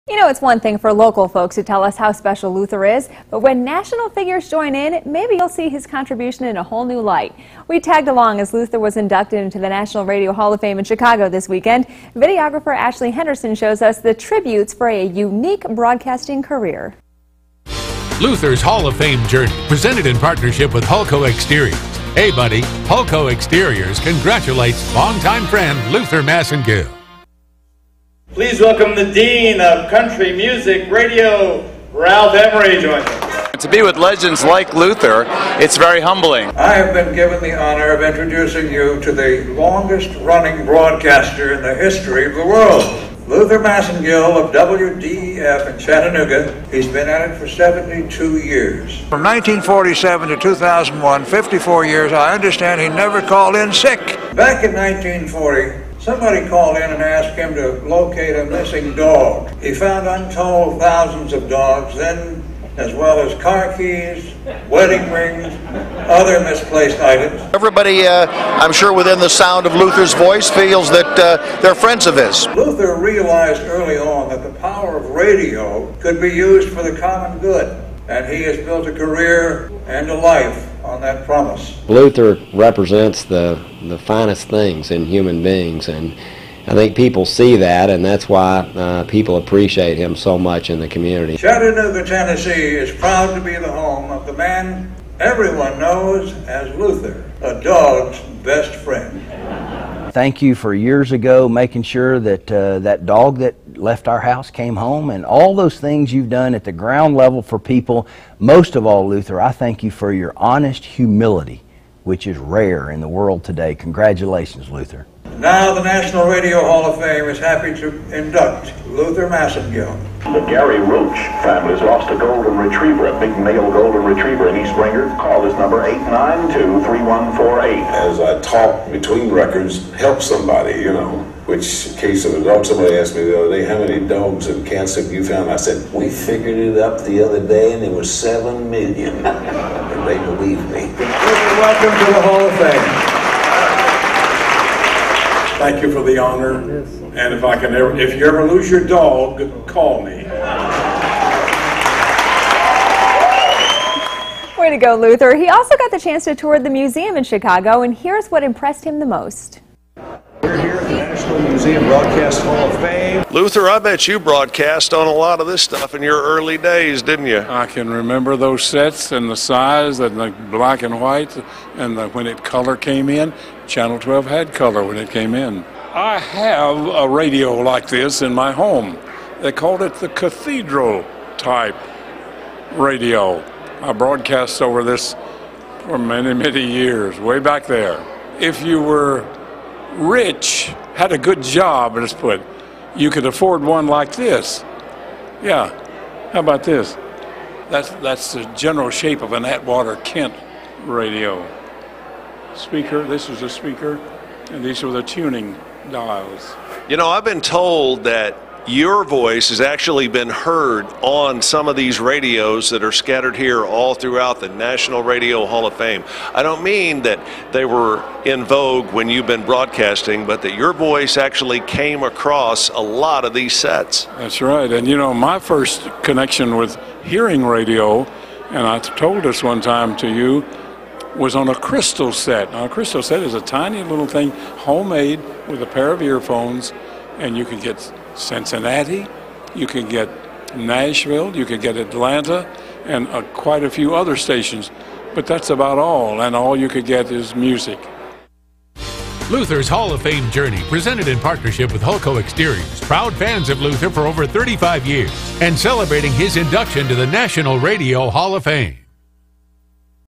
You know, it's one thing for local folks to tell us how special Luther is, but when national figures join in, maybe you'll see his contribution in a whole new light. We tagged along as Luther was inducted into the National Radio Hall of Fame in Chicago this weekend. Videographer Ashley Henderson shows us the tributes for a unique broadcasting career. Luther's Hall of Fame journey, presented in partnership with Hulco Exteriors. Hey buddy, Hulco Exteriors congratulates longtime friend Luther Massengill. Please welcome the Dean of Country Music Radio, Ralph Emery, joins us. To be with legends like Luther, it's very humbling. I have been given the honor of introducing you to the longest running broadcaster in the history of the world, Luther Massengill of WDEF in Chattanooga. He's been at it for 72 years. From 1947 to 2001, 54 years, I understand he never called in sick. Back in 1940, somebody called in and asked him to locate a missing dog. He found untold thousands of dogs, then as well as car keys, wedding rings, other misplaced items. Everybody, I'm sure within the sound of Luther's voice, feels that they're friends of his. Luther realized early on that the power of radio could be used for the common good, and he has built a career and a life on that promise. Luther represents the finest things in human beings, and I think people see that, and that's why people appreciate him so much in the community. Chattanooga, Tennessee is proud to be the home of the man everyone knows as Luther, a dog's best friend. Thank you for years ago making sure that that dog that left our house came home, and all those things you've done at the ground level for people. Most of all, Luther, I thank you for your honest humility, which is rare in the world today. Congratulations, Luther. Now the National Radio Hall of Fame is happy to induct Luther Massengill. The Gary Roach family's lost a golden retriever, a big male golden retriever in East Ringer. Call this number 892-3148. As I talk between records, help somebody, you know. Which case of a dog, somebody asked me the other day, how many dogs in Kansas have you found? I said, we figured it up the other day and it was 7 million. And they believe me. Welcome to the Hall of Fame. Thank you for the honor, and if you ever lose your dog, call me. Way to go, Luther. He also got the chance to tour the museum in Chicago, and here's what impressed him the most. We're here at the National Museum Broadcast Hall of Fame. Luther, I bet you broadcast on a lot of this stuff in your early days, didn't you? I can remember those sets and the size and the black and white, and when color came in. Channel 12 had color when it came in. I have a radio like this in my home. They called it the cathedral type radio. I broadcast over this for many, many years, way back there. If you were rich, had a good job, let's put, you could afford one like this. Yeah, how about this? That's the general shape of an Atwater Kent radio. Speaker, this is a speaker, and these are the tuning dials. You know, I've been told that your voice has actually been heard on some of these radios that are scattered here all throughout the National Radio Hall of Fame. I don't mean that they were in vogue when you've been broadcasting, but that your voice actually came across a lot of these sets. That's right, and you know, my first connection with hearing radio, and I told this one time to you, was on a crystal set. Now, a crystal set is a tiny little thing, homemade, with a pair of earphones, and you could get Cincinnati, you could get Nashville, you could get Atlanta, and quite a few other stations. But that's about all, and all you could get is music. Luther's Hall of Fame journey, presented in partnership with Hulco Exteriors, proud fans of Luther for over 35 years, and celebrating his induction to the National Radio Hall of Fame.